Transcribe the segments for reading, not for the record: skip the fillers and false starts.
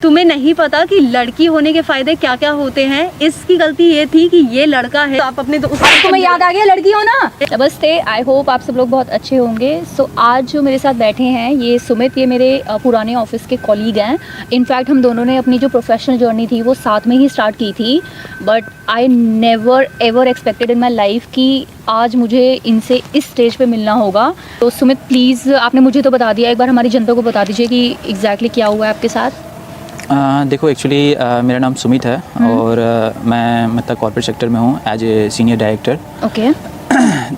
तुम्हें नहीं पता कि लड़की होने के फायदे क्या क्या होते हैं। इसकी गलती ये थी कि ये लड़का है, तो आप अपने दोस्त तुम्हें याद आ गया लड़की हो ना। नमस्ते, आई होप आप सब लोग बहुत अच्छे होंगे। सो आज जो मेरे साथ बैठे हैं ये सुमित, ये मेरे पुराने ऑफिस के कॉलीग हैं। इनफैक्ट हम दोनों ने अपनी जो प्रोफेशनल जर्नी थी वो साथ में ही स्टार्ट की थी, but I never ever expected in my life कि आज मुझे इनसे इस स्टेज पे मिलना होगा। तो सुमित प्लीज़, आपने मुझे तो बता दिया, एक बार हमारी जनता को बता दीजिए कि एग्जैक्टली क्या हुआ है आपके साथ। देखो एक्चुअली मेरा नाम सुमित है और मैं मतलब कॉर्पोरेट सेक्टर में हूँ as a senior director. Okay.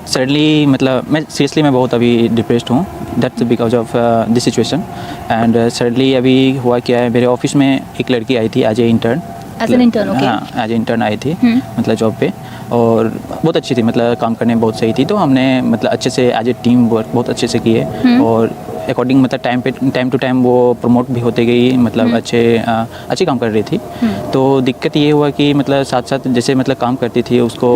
Suddenly मतलब मैं सीरियसली मैं बहुत अभी डिप्रेस्ड हूँ, that's because of this situation. And suddenly अभी हुआ क्या है, मेरे ऑफिस में एक लड़की आई थी as a intern. As an intern? Okay. हाँ, एज ए इंटर्न आई थी मतलब जॉब पे, और बहुत अच्छी थी, मतलब काम करने में बहुत सही थी। तो हमने मतलब अच्छे से एज ए टीम वर्क बहुत अच्छे से किए और अकॉर्डिंग मतलब टाइम टू टाइम वो प्रमोट भी होते गई, मतलब अच्छे काम कर रही थी। तो दिक्कत ये हुआ कि मतलब साथ साथ जैसे मतलब काम करती थी उसको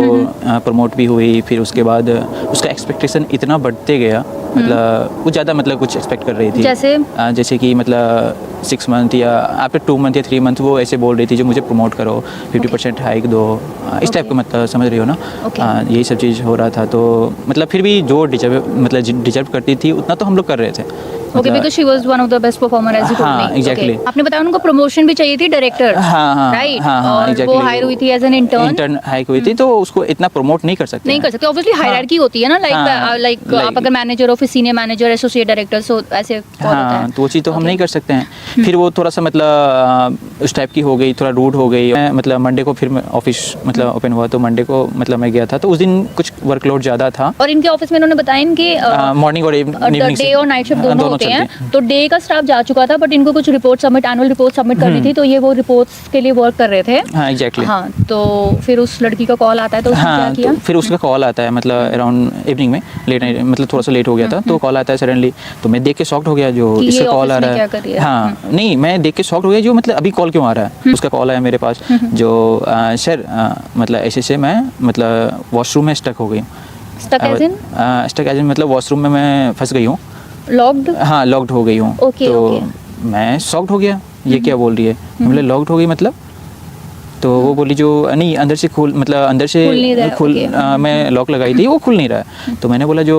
प्रमोट भी हुई, फिर उसके बाद उसका एक्सपेक्टेशन इतना बढ़ते गया, मतलब वो ज़्यादा मतलब कुछ एक्सपेक्ट कर रही थी। जैसे कि मतलब 6 मंथ या आफ्टर 2 मंथ या 3 मंथ वो ऐसे बोल रही थी जो मुझे प्रमोट करो, 50% हाइक दो, इस टाइप का, मतलब समझ रही हो ना। यही सब चीज़ हो रहा था। तो मतलब फिर भी जो डिजर्व करती थी उतना तो हम लोग कर रहे थे। Okay, because she was one of the best performer as you told me. Exactly. आपने बताया उनको प्रमोशन भी चाहिए थी, डायरेक्टर, राइट? और वो हायर हुई थी एज एन इंटर्न हायर हुई थी, तो उसको इतना प्रमोट नहीं कर सकते। ऑब्वियसली हायरार्की होती है ना, लाइक आप अगर मैनेजर हो, फिर सीनियर मैनेजर, एसोसिएट डायरेक्टर, सो ऐसे होता है। तो वो चीज़ तो हम नहीं कर सकते हैं। फिर वो थोड़ा सा मतलब उस टाइप की हो गई, थोड़ा रूड हो गई। मतलब मंडे को फिर ऑफिस मतलब ओपन हुआ, तो मंडे को मतलब मैं गया था, तो उस दिन कुछ वर्कलोड ज़्यादा था। और इनके ऑफिस में इन्होंने बताया इनके मॉर्निंग और इवनिंग, डे और नाइट शिफ्ट दोनों होते हैं। तो डे का स्टाफ जा चुका था, बट इनको कुछ report submit, annual report submit करनी थी, तो ये वो रिपोर्ट्स के लिए वर्क कर रहे थे। हाँ एग्जैक्टली। हाँ, तो फिर उस लड़की का कॉल आता है, तो उसने क्या किया? तो फिर उसका कॉल आता है, मतलब अराउंड इवनिंग में, लेट नाइट, मतलब थोड़ा सा लेट हो गया था, तो कॉल आता है सडनली। तो मैं देख के शॉक्ड हो गया, जो इसका कॉल आ रहा है। हाँ नहीं, मैं देख के शॉक्ड हो गया, जो मतलब अभी कॉल क्यों आ रहा है। उसका कॉल आया मेरे पास, जो सर मतलब ऐसे मैं मतलब वॉशरूम में स्टक हो गई। स्टक एज इन मतलब वॉशरूम में मैं फंस गई हूँ, लॉक्ड। हाँ लॉक्ड हो गई हूँ। तो मैं शॉक्ड हो गया, ये क्या बोल रही है, मतलब लॉक्ड हो गई मतलब। तो वो बोली जो नहीं, अंदर से मतलब अंदर से मैं लॉक लगाई थी, वो खुल नहीं रहा है। तो मैंने बोला जो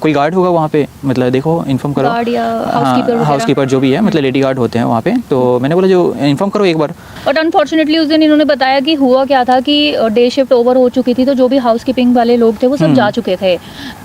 कोई गार्ड होगा वहाँ पे, मतलब देखो इन्फॉर्म करो, हाउसकीपर जो भी है, मतलब लेडी गार्ड होते हैं वहाँ पे। तो मैंने बोला जो इन्फॉर्म करो एक बार। बट अनफॉर्चुनेटली उस दिन इन्होंने बताया कि हुआ क्या था कि डे शिफ्ट ओवर हो चुकी थी, तो जो भी हाउसकीपिंग वाले लोग थे वो सब जा चुके थे।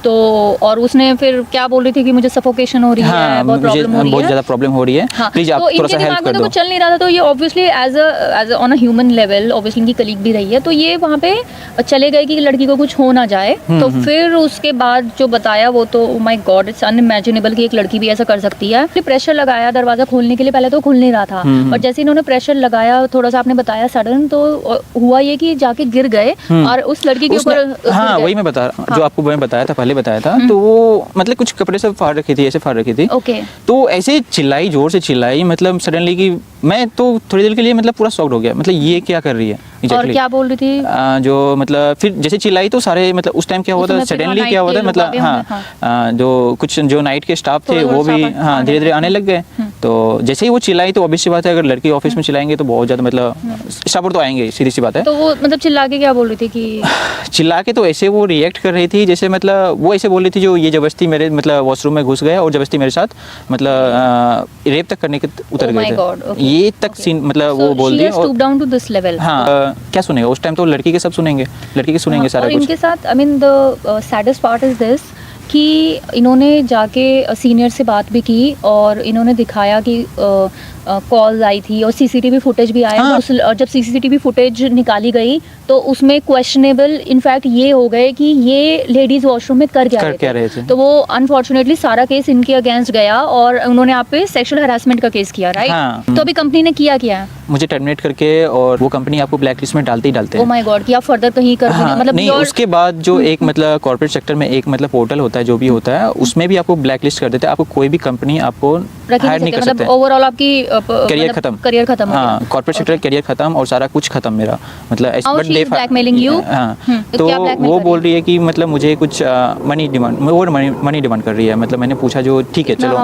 तो और उसने फिर क्या बोल रही थी कि मुझे सफोकेशन हो रही है, बहुत प्रॉब्लम हो रही है, बहुत ज़्यादा प्रॉब्लम हो रही है, प्लीज आप थोड़ा सा हेल्प कर दो। कुछ चल नहीं रहा था, तो ये obviously as on a human level, obviously इनकी कलीग भी रही है, तो ये वहाँ पे चले गए कि लड़की को कुछ हो ना जाए। तो फिर उसके बाद जो बताया वो तो माय गॉड, इट्स अनइमेजिनेबल कि एक लड़की भी ऐसा कर सकती है। प्रेशर लगाया दरवाजा खोलने के लिए, पहले तो खुल नहीं रहा था, और जैसे इन्होंने प्रेशर लगाया, थोड़ा सा आपने बताया सडन, तो हुआ ये कि जाके गिर गए और उस लड़की के ऊपर। हाँ वही मैं बता रहा हूँ, जो आपको मैं बताया था, पहले बताया था। तो वो मतलब कुछ कपड़े सब फाड़ रखी थी, ऐसे फाड़ रखी थी। ओके। तो ऐसे चिल्लाई, जोर से चिल्लाई, मतलब सडनली कि मैं तो थोड़ी देर के लिए मतलब पूरा शॉक्ड हो गया, मतलब ये क्या कर रही है। और क्या बोल रही थी? जो मतलब फिर जैसे चिल्लाई तो सारे, मतलब उस टाइम क्या हुआ था, सडनली क्या हुआ था, मतलब हाँ जो कुछ जो नाइट के स्टाफ थे वो भी हाँ धीरे धीरे आने लग गए। तो जैसे ही वो चिल्लाई, तो ऑब्वियस सी बात है, अगर लड़की ऑफिस में चिल्लाएंगे तो बहुत ज़्यादा मतलब स्टाफ तो आएंगे, सीधी सी बात है। तो वो मतलब चिल्ला के क्या बोल रही थी कि चिल्ला के तो ऐसे वो रिएक्ट कर रही थी, जैसे मतलब वो ऐसे बोल रही थी जो ये जबरदस्ती मेरे मतलब वॉशरूम में घुस गया और जबरदस्ती मेरे साथ मतलब रेप तक करने के उतर गए थे, ये तक सीन मतलब वो बोल दी। हाँ क्या सुनेगा उस टाइम, तो लड़की के सब सुनेंगे, लड़की के सुनेंगे सारा कुछ। इनके साथ I mean the saddest part is this कि इन्होंने जाके सीनियर से बात भी की और इन्होंने दिखाया कि कॉल्स आई थी और सीसीटीवी फुटेज भी आया। और जब सीसीटीवी फुटेज निकाली गई तो उसमें क्वेश्चनेबल इनफैक्ट ये हो गए कि ये लेडीज वॉशरूम में कर क्या रहे थे। तो वो अनफॉर्चुनेटली सारा केस इनके अगेंस्ट गया और उन्होंने आप पे सेक्सुअल हरासमेंट का केस किया, राइट? तो अभी कंपनी ने किया मुझे टर्मिनेट करके, और वो कंपनी आपको ब्लैक लिस्ट में डालते हैं। ओह माय गॉड, कि आप फर्दर कहीं कर मतलब नहीं, उसके बाद जो एक मतलब कॉर्पोरेट सेक्टर में एक मतलब पोर्टल होता है, जो भी होता है, उसमें भी आपको ब्लैक लिस्ट कर देते हैं। आपको कोई भी कंपनी आपको हायर नहीं कर सकते, मतलब ओवरऑल आपकी करियर खत्म। हाँ, कॉर्पोरेट सेक्टर करियर खत्म और सारा कुछ खत्म मेरा, मतलब ब्लैकमेलिंग यू। तो वो बोल रही है कि मतलब मुझे कुछ मनी डिमांड कर रही है। मतलब मैंने पूछा जो ठीक है चलो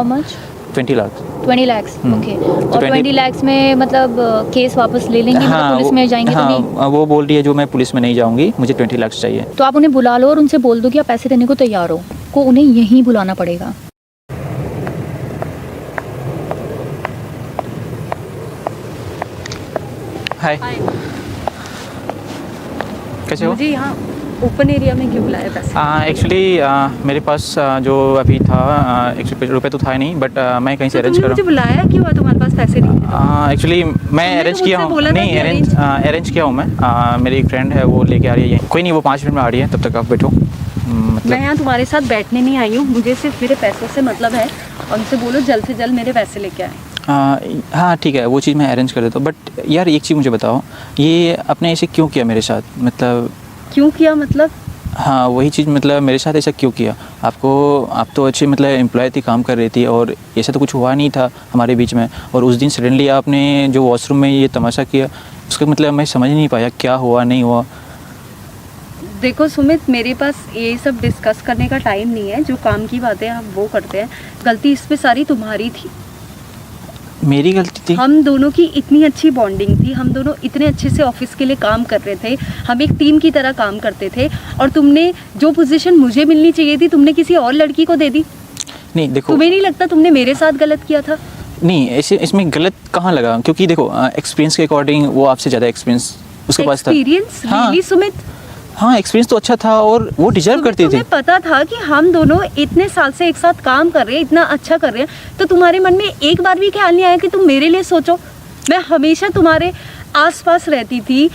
20 लाख। 20 लाख, ओके। और 20 20 लाख में मतलब केस वापस ले लेंगे, मतलब पुलिस में जाएंगे तो नहीं? हाँ, वो बोल रही है जो मैं पुलिस में नहीं जाऊंगी, मुझे 20 लाख चाहिए। तो आप उन्हें बुला लो और उनसे बोल दो कि आप पैसे देने को तैयार हो, को उन्हें यहीं बुलाना पड़ेगा। हाय, कैसे हो? मुझे यहाँ ओपन एरिया में क्यों बुलाया पैसे? एक्चुअली मेरे पास जो अभी था ₹100 तो था नहीं, बट मैं कहीं से तो अरेंज तुमने कर मुझे बुलाया क्यों है? तुम्हारे पास पैसे नहीं थे? एक्चुअली मैं तुमने अरेंज तो किया मुझसे हूँ। बोला था नहीं, कि अरेंज किया हूँ मैं। मेरी एक फ्रेंड है, वो लेके आ रही है। कोई नहीं, वो 5 मिनट में आ रही है, तब तक आप बैठो। मैं यहाँ तुम्हारे साथ बैठने नहीं आई हूँ, मुझे सिर्फ मेरे पैसों से मतलब है, और उनसे बोलो जल्द से जल्द मेरे पैसे लेके आए। हाँ ठीक है, वो चीज़ मैं अरेंज कर देता हूँ, बट यार एक चीज़ मुझे बताओ, ये आपने ऐसे क्यों किया मेरे साथ? मतलब क्यों किया मतलब? हाँ वही चीज़, मतलब मेरे साथ ऐसा क्यों किया? आप तो अच्छी मतलब एम्प्लॉय थी, काम कर रही थी, और ऐसा तो कुछ हुआ नहीं था हमारे बीच में, और उस दिन सडनली आपने जो वॉशरूम में ये तमाशा किया, उसका मतलब मैं समझ नहीं पाया क्या हुआ नहीं हुआ। देखो सुमित, मेरे पास ये सब डिस्कस करने का टाइम नहीं है। जो काम की बातें हम वो करते हैं। गलती इस पे सारी तुम्हारी थी। मेरी गलती थी? हम दोनों की इतनी अच्छी बॉन्डिंग थी, हम दोनों इतने अच्छे से ऑफिस के लिए काम कर रहे थे, हम एक टीम की तरह काम करते थे, और तुमने जो पोजीशन मुझे मिलनी चाहिए थी तुमने किसी और लड़की को दे दी। नहीं देखो, तुम्हें नहीं लगता तुमने मेरे साथ गलत किया था? नहीं ऐसे इसमें गलत कहाँ लगा, क्योंकि देखो एक्सपीरियंस के अकॉर्डिंग वो आपसे ज़्यादा एक्सपीरियंस उसके पास था। एक्सपीरियंस? हाँ। रियली सुमित? हाँ, एक्सपीरियंस तो अच्छा था, और वो डिजर्व करती थी। तुम्हें पता था कि हम दोनों इतने साल से एक साथ काम कर रहे हैं, इतना अच्छा कर रहे हैं, तो तुम्हारे मन में एक बार भी ख्याल नहीं आया कि तुम मेरे लिए सोचो? मैं हमेशा तुम्हारे आसपास रहती थी।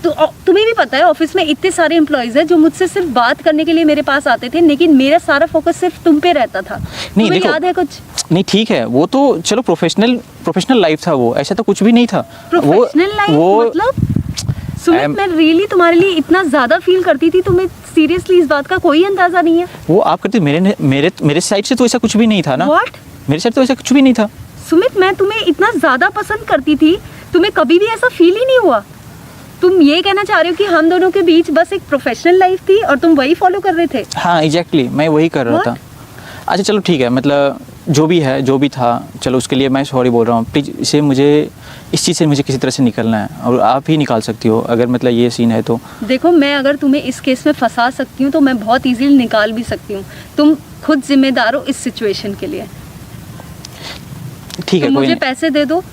तो तुम्हें भी पता है ऑफिस में इतने सारे एम्प्लॉयज़ हैं जो मुझसे सिर्फ बात करने के लिए मेरे पास आते थे, लेकिन मेरा सारा फोकस सिर्फ तुम पे रहता था। नहीं तुम्हें देखो, याद है कुछ? नहीं ठीक है, वो तो चलो प्रोफेशनल लाइफ था, वो ऐसा तो कुछ भी नहीं था। प्रोफेशनल लाइफ मतलब? सुमित, मैं रियली तुम्हारे लिए इतना ज़्यादा फील करती थी, तुम्हें सीरियसली इस बात का कोई अंदाज़ा नहीं है? वो आप करते, मेरे साइड से तो ऐसा कुछ भी नहीं था ना। What? मेरे साइड तो ऐसा कुछ भी नहीं था। सुमित, मैं तुम्हें इतना ज़्यादा पसंद करती थी, तुम्हें कभी भी ऐसा फील ही नहीं हुआ? तुम ये कहना चाह रहे हो कि हम दोनों के बीच बस एक प्रोफेशनल लाइफ थी और तुम वही फॉलो कर रहे थे? हाँ एग्जैक्टली, मैं वही कर रहा था। अच्छा चलो ठीक है, मतलब जो भी है जो भी था, चलो उसके लिए मैं सॉरी बोल रहा हूँ। प्लीज़ इस चीज़ से मुझे किसी तरह से निकलना है, और आप ही निकाल सकती हो अगर मतलब ये सीन है तो। देखो, मैं अगर तुम्हें इस केस में फंसा सकती हूँ तो मैं बहुत इजीली निकाल भी सकती हूँ। तुम खुद जिम्मेदार हो इस सिचुएशन के लिए। ठीक है, तुम कोई मुझे नहीं। पैसे दे दो,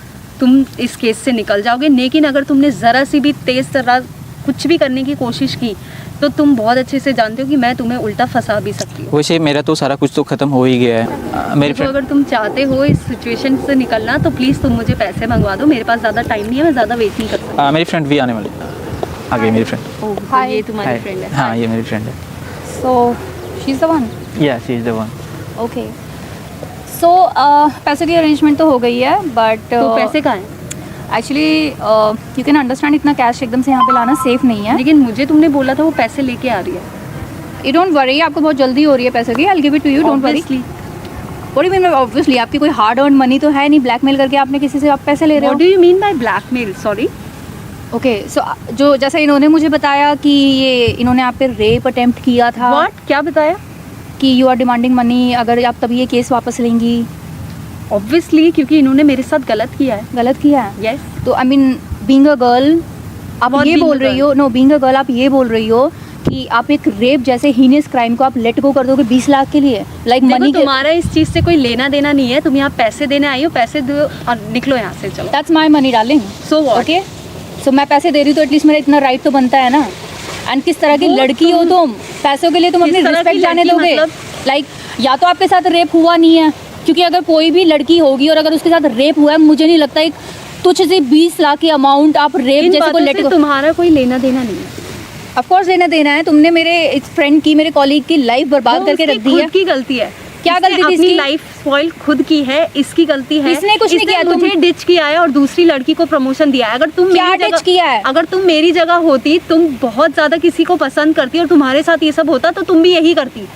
तुम इस केस से निकल जाओगे। लेकिन अगर तुमने ज़रा सी भी तेज़ तरह कुछ भी करने की कोशिश की तो तुम बहुत अच्छे से जानते हो कि मैं तुम्हें उल्टा फंसा भी सकती हूँ। वैसे मेरा तो सारा कुछ तो ख़त्म हो ही गया है। मेरी तो फ्रेंड, अगर तुम चाहते हो इस सिचुएशन से निकलना तो प्लीज़ तुम मुझे पैसे मंगवा दो। मेरे पास ज़्यादा टाइम नहीं है, मैं ज़्यादा वेट नहीं कर सकती। मेरी फ्रेंड भी आने वाली, आ गई मेरी फ्रेंड। ओह, तो Hi. ये तुम्हारी फ्रेंड है? हाँ ये मेरी फ्रेंड है। So she is the one. या she is the one. Okay. So पैसे की अरेंजमेंट तो हो गई है, बट तो पैसे कहाँ हैं? एक्चुअली यू कैन अंडरस्टैंड इतना कैश एकदम से यहाँ पे लाना सेफ नहीं है। लेकिन मुझे तुमने बोला था वो पैसे लेके आ रही है। यू डोंट वरी, आपको बहुत जल्दी हो रही है पैसे की। I will give it to you, don't worry. Obviously. What do you mean? Obviously आपकी कोई हार्ड अर्न मनी तो है नहीं, ब्लैकमेल करके आपने किसी से आप पैसे ले रहे What हो। do you mean by blackmail? Sorry. Okay, so जो जैसा इन्होंने मुझे बताया कि ये इन्होंने आप पे रेप अटेम्प्ट किया था। What? क्या बताया? कि यू आर डिमांडिंग मनी, अगर आप तभी ये केस वापस लेंगी। Obviously, क्योंकि इन्होंने मेरे साथ गलत किया है। गलत किया है? Yes. तो I mean being a girl आप What ये being बोल a रही girl? हो, नो बीइंग अ गर्ल आप ये बोल रही हो कि आप एक रेप जैसे हीनियस क्राइम को आप लेट गो कर दोगे 20 लाख के लिए? लाइक देखो, मनी। तुम्हारा इस चीज से कोई लेना देना नहीं है। तुम यहाँ पैसे देने आई हो, पैसे दो और निकलो यहाँ से, चलो। That's my money darling. So what? Okay, so मैं पैसे दे रही हूँ तो एटलीस्ट मेरा इतना राइट तो बनता है ना। एंड किस तरह की वो लड़की हो तुम, पैसों के लिए तुम किस अपनी तरह की रिस्पेक्ट जाने लड़की दोगे? मतलब? लाइक या तो आपके साथ रेप हुआ नहीं है, क्योंकि अगर कोई भी लड़की होगी और अगर उसके साथ रेप हुआ है, मुझे नहीं लगता एक तुच्छ सी 20 लाख की अमाउंट आप रेप इन जैसे को बातों लेट से गो। तुम्हारा कोई लेना देना नहीं है। ऑफ कोर्स लेना देना है। तुमने मेरे इस फ्रेंड की, मेरे कॉलीग की लाइफ बर्बाद वो करके उसकी रख दी है। खुद की गलती है। क्या इसने गलती थी अपनी इसकी? लाइफ स्पॉइल खुद की है, इसकी गलती है। इसने कुछ नहीं किया, मुझे डिच किया है और दूसरी लड़की को प्रमोशन दिया है। अगर तुम क्या मेरी ditch जगह किया है? अगर तुम मेरी जगह होती, तुम बहुत ज्यादा किसी को पसंद करती और तुम्हारे साथ ये सब होता तो तुम भी यही करती।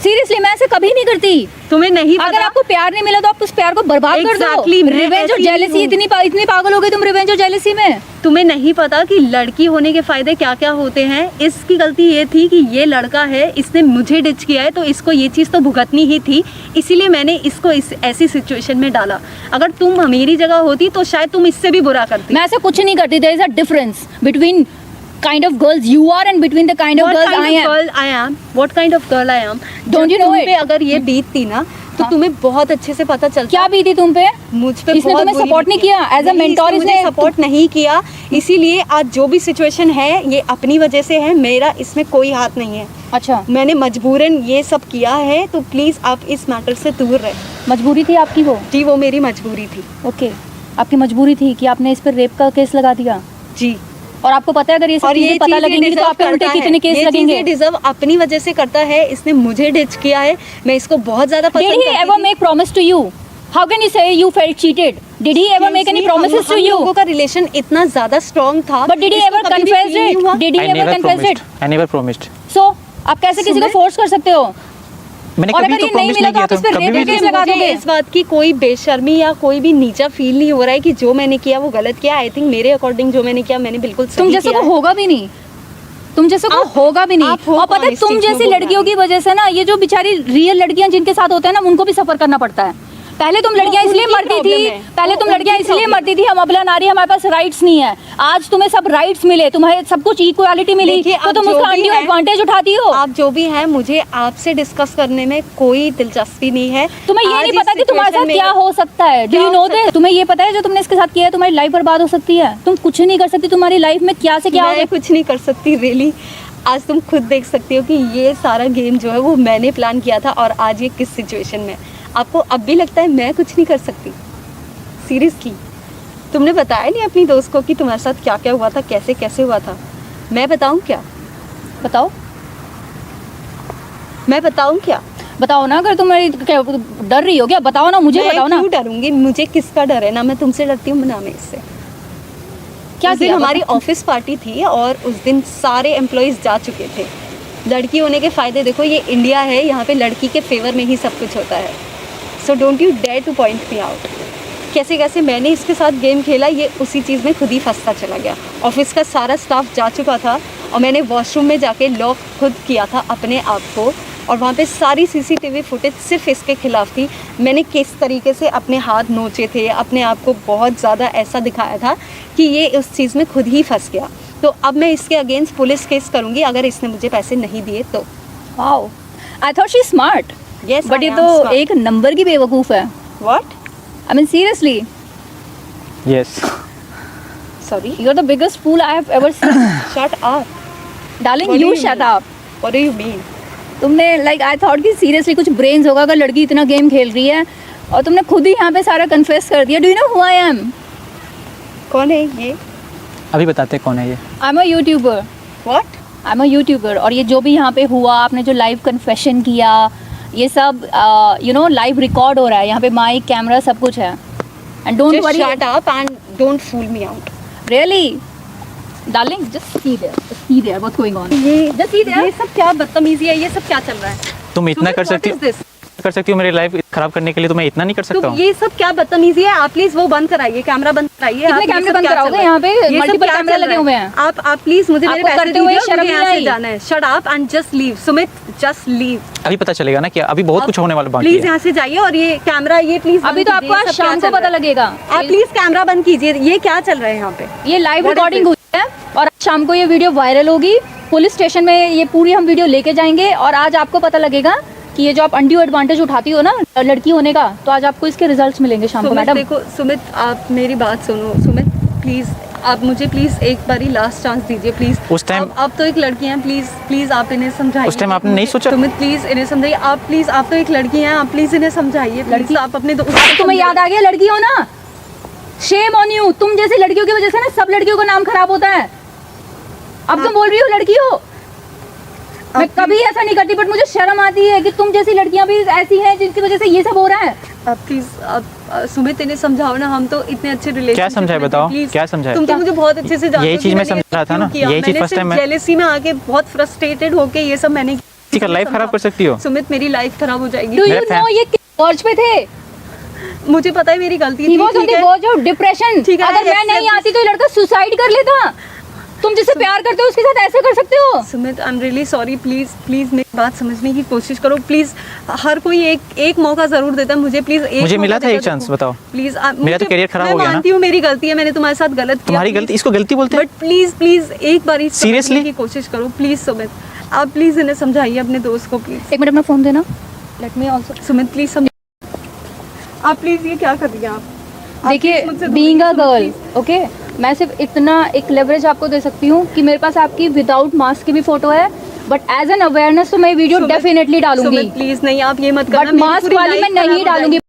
सीरियसली मैं ऐसे कभी नहीं करती। तुम्हें नहीं अगर पता। आपको प्यार नहीं मिला तो आप उस प्यार को बर्बाद कर दो। Exactly, मैं रिवेंज और ऐसी ही जेलसी, हूँ। इतनी पागल हो गई तुम रिवेंज और जेलसी में। तुम्हें नहीं पता कि लड़की होने के फायदे क्या क्या होते हैं। इसकी गलती ये थी कि ये लड़का है, इसने मुझे डिच किया है, तो इसको ये चीज़ तो भुगतनी ही थी, इसीलिए मैंने इसको इस ऐसी सिचुएशन में डाला। अगर तुम मेरी जगह होती तो शायद तुम इससे भी बुरा करती। मैं ऐसा कुछ नहीं करती। There is a difference between kind of girls you are and between the kind of What girls kind I of am. girl I am? What kind of girl I am? Don't you know तुम it? पे अगर ये बीतती ना तो हाँ। तुम्हें बहुत अच्छे से पता चलता। क्या बीती तुम पे? मुझ पे इसने बहुत तुम्हें बुरी support नहीं बीती। किया? As a नहीं, mentor इसने मुझे इसने- सपोर्ट नहीं किया, इसीलिए आज जो भी सिचुएशन है ये अपनी वजह से है, मेरा इसमें कोई हाथ नहीं है। अच्छा, मैंने मजबूरन ये सब किया है, तो प्लीज़ आप इस मैटर से दूर रहे। मजबूरी थी आपकी वो? जी वो मेरी मजबूरी थी। ओके, आपकी मजबूरी थी कि आपने इस पर रेप का केस लगा दिया। जी, और आपको पता है अगर ये सब और चीजें ये पता चीज़ें लगेंगी तो deserve आपके उल्टे करता है। कितने केस ये लगेंगे? चीज़ें डिजर्व अपनी वजह से करता है, इसने मुझे डिच किया है, मैं इसको बहुत ज्यादा Did पसंद he करती ever थी। make promise to you? How can you say you felt cheated? Did he ever make any promises to हम you? लोगों का रिलेशन इतना ज्यादा स्ट्रॉन्ग था। But did he इसको ever कभी भी confess feel नहीं it? हुआ। Did he I ever never confess it? promised. I never promised. So आप कैसे किसी को मैं- फोर्स कर सकते हो? मैंने और कभी अगर तो ये नहीं प्रॉमिस मिला नहीं तो किया आप इस था पे कभी रेप भी केस नहीं। लगा मुझे दोगे? इस बात की कोई बेशर्मी या कोई भी नीचा फील नहीं हो रहा है कि जो मैंने किया वो गलत किया। आई थिंक मेरे अकॉर्डिंग जो मैंने किया मैंने बिल्कुल सही तुम जैसे किया को है। होगा भी नहीं, तुम जैसे को आप- होगा भी नहीं। आप हो और पता है कौन इस तुम चीज़ में जैसी बोलना लड़कियों है? की वजह से ना ये जो बेचारी रियल लड़कियां जिनके साथ होते हैं ना उनको भी सफर करना पड़ता है। पहले तुम लड़कियां इसलिए उनकी मरती problem थी, है। पहले तुम वो लड़कियां उनकी इसलिए problem मरती थी हम अबला नारी, हमारे पास राइट्स नहीं है। आज तुम्हें सब राइट्स मिले, तुम्हें सब कुछ इक्वालिटी मिली, देखिए, तो आप तुम जो उसका भी अनड्यू हैं- एडवांटेज उठाती हो। आप जो भी हैं, मुझे आपसे डिस्कस करने में कोई दिलचस्पी नहीं है। तुम्हें ये आज नहीं इस पता कि तुम्हारे साथ situation में- क्या हो सकता है। डू क्या यू हो नो सकता है? दिस? तुम्हें ये पता है जो तुमने इसके साथ किया है तुम्हारी लाइफ बर्बाद हो सकती है। तुम कुछ नहीं कर सकती, तुम्हारी लाइफ में क्या से क्या हो मैं कुछ नहीं कर सकती रियली। आज तुम खुद देख सकती हो कि ये सारा गेम जो है वो मैंने प्लान किया था और आज ये किस सिचुएशन में है। आपको अब भी लगता है मैं कुछ नहीं कर सकती? सीरियसली तुमने बताया नहीं अपनी दोस्त को कि तुम्हारे साथ क्या क्या हुआ था, कैसे कैसे हुआ था? मैं बताऊं क्या? बताओ, मैं बताऊं क्या? बताओ ना। अगर तुम्हारी डर रही हो क्या, बताओ ना, मुझे मैं बताओ ना। क्यों डरूंगी? मुझे किसका डर है? ना मैं तुमसे डरती हूँ ना मैं इससे। क्या उस दिन किया? हमारी ऑफिस पार्टी थी और उस दिन सारे एम्प्लॉयज़ जा चुके थे। लड़की होने के फ़ायदे देखो, ये इंडिया है, यहाँ पे लड़की के फेवर में ही सब कुछ होता है। So don't you dare to point me out. कैसे कैसे मैंने इसके साथ गेम खेला, ये उसी चीज़ में खुद ही फंसता चला गया। ऑफिस का सारा स्टाफ जा चुका था और मैंने वॉशरूम में जाके लॉक खुद किया था अपने आप को, और वहाँ पे सारी सीसीटीवी फुटेज सिर्फ इसके खिलाफ थी। मैंने किस तरीके से अपने हाथ नोचे थे, अपने आप को बहुत ज़्यादा ऐसा दिखाया था कि ये उस चीज़ में खुद ही फंस गया। तो अब मैं इसके अगेंस्ट पुलिस केस करूँगी अगर इसने मुझे पैसे नहीं दिए तो। Wow, I thought she is smart. Yes, but I ये am तो smart. एक नंबर की बेवकूफ है। What? I mean seriously, Yes. Sorry? You are the biggest fool I have ever seen. Shut up. Darling What do you you shut mean? Up. What do you mean? तुमने like I thought कि seriously कुछ brains होगा अगर लड़की इतना game खेल रही है, और तुमने खुद ही यहाँ पे सारा कन्फेस कर दिया। Do you know who I am? कौन है ये? अभी बताते हैं कौन है ये। I am a YouTuber. What? I am a YouTuber. और ये जो भी यहाँ पे हुआ, आपने जो लाइव कन्फेशन किया, ये सब यू नो लाइव रिकॉर्ड हो रहा है। यहाँ पे माइक, कैमरा, सब कुछ है। And don't Just worry, shut up and don't fool me out. Really darling, just see there what's going on. ये जस्ट सी देयर। ये सब क्या बदतमीजी है? ये सब क्या चल रहा है? तुम इतना कर सकती हो, कर सकती हो मेरी लाइफ खराब करने के लिए, तो मैं इतना नहीं कर सकता तो हूँ। ये सब क्या बदतमीजी है? आप प्लीज वो बंद कराइए, कैमरा बंद कराइए। कितने आप ये कैमरे सब बंद क्या कराओगे? चल रहा है? यहाँ पे ये सब multiple क्या कैमरे चल लगे रहा हुए हैं। आप प्लीज मुझे मेरे आपको पैसे करते हुए दीजिए, शर्म मुझे नहीं यहाँ से आई? जाना है। Shut up and just leave. Sumit, just leave. अभी पता चलेगा ना कि अभी बहुत कुछ होने वाला बाकी प्लीज है। यहाँ से जाइए और ये कैमरा ये प्लीज अभी तो आपको आज शाम को पता लगेगा। आप प्लीज कैमरा बंद कीजिए। ये क्या चल रहा है यहाँ पे? ये लाइव What is रिकॉर्डिंग हुई है और आज शाम को ये वीडियो वायरल होगी। पुलिस स्टेशन में ये पूरी हम वीडियो लेके जाएंगे और आज आपको पता लगेगा कि ये जो आप अनड्यू एडवांटेज उठाती हो ना लड़की होने का, तो आज आपको इसके रिजल्ट्स मिलेंगे शाम को। सुमित मैडम देखो, सुमित आप मेरी बात सुनो। सुमित प्लीज, आप मुझे प्लीज एक बारी लास्ट चांस दीजिए प्लीज। उस time- आप तो एक लड़की हैं, प्लीज प्लीज आप इन्हें समझाइए। उस time आपने नहीं सोचा? सुमित प्लीज इन्हें समझाइए। आप प्लीज, आप तो एक लड़की हैं, आप प्लीज इन्हें समझाइए। लड़की आप अपने तुम्हें याद आ गया लड़की हो ना? Shame on you. तुम जैसी लड़कियों की वजह से ना सब लड़कियों का नाम खराब होता है। अब तुम बोल रही हो लड़की हो। मैं कभी ऐसा नहीं करती, बट मुझे शर्म आती है कि तुम जैसी लड़कियां भी ऐसी हैं जिनकी वजह से ये सब हो रहा है। आप प्लीज, आप सुमित इन्हें समझाओ ना। हम तो इतने अच्छे रिलेशन क्या समझाए बताओ? क्या समझाए? तुम तो मुझे बहुत अच्छे से जानते हो यही कि चीज़ मैं मैंने समझ रहा था ना, क्यों किया। यही चीज़ मैंने first सिर्फ time मैं- जेलसी में आके बहुत फ्रस्ट्रेटेड होके ये सब मैंने ठीक है, लाइफ खराब कर सकती हो। सुमित, मेरी लाइफ खराब हो जाएगी। डू मेरा यू फैन- नो ये वर्ज पे थे? मुझे पता है मेरी गलती ही थी, वाज ऑन ठीक द है? Verge of depression. ठीक है, अगर मैं accept नहीं this. आती तो ये लड़का सुसाइड कर लेता। तुम जिससे प्यार करते हो उसके साथ ऐसे कर सकते हो? Sumit, I am really sorry, please please मेरी बात समझने की कोशिश करो प्लीज। हर कोई एक मौका जरूर देता है, मुझे प्लीज एक मुझे मिला मौका था एक देकर चांस, देखो। बताओ। प्लीज मेरा तो career खराब हो गया ना। मैं मानती हूँ मेरी गलती है, मैंने तुम्हारे साथ गलत किया। तुम्हारी गलती, इसको गलती बोलते हैं? बट प्लीज प्लीज एक बार Seriously? समझने की कोशिश करो प्लीज सुमित। आप प्लीज इन्हें समझाइए, अपने दोस्त को प्लीज। एक मिनट अपना फोन देना। Let me also. Sumit please समझ, आप प्लीज ये क्या कर रही हैं आप? देखिए, please मुझसे दूर बीइंग अ रहिए, सुमित, गर्ल, please। ओके, मैं सिर्फ इतना एक लेवरेज आपको दे सकती हूँ कि मेरे पास आपकी विदाउट मास्क की भी फोटो है, बट एज एन अवेयरनेस तो मैं वीडियो सुमित, डेफिनेटली डालूंगी, सुमित प्लीज नहीं, आप ये मत करना, बट मेरी मास्क पूरी वाली life मैं खराब नहीं हो जाएगी। डालूंगी।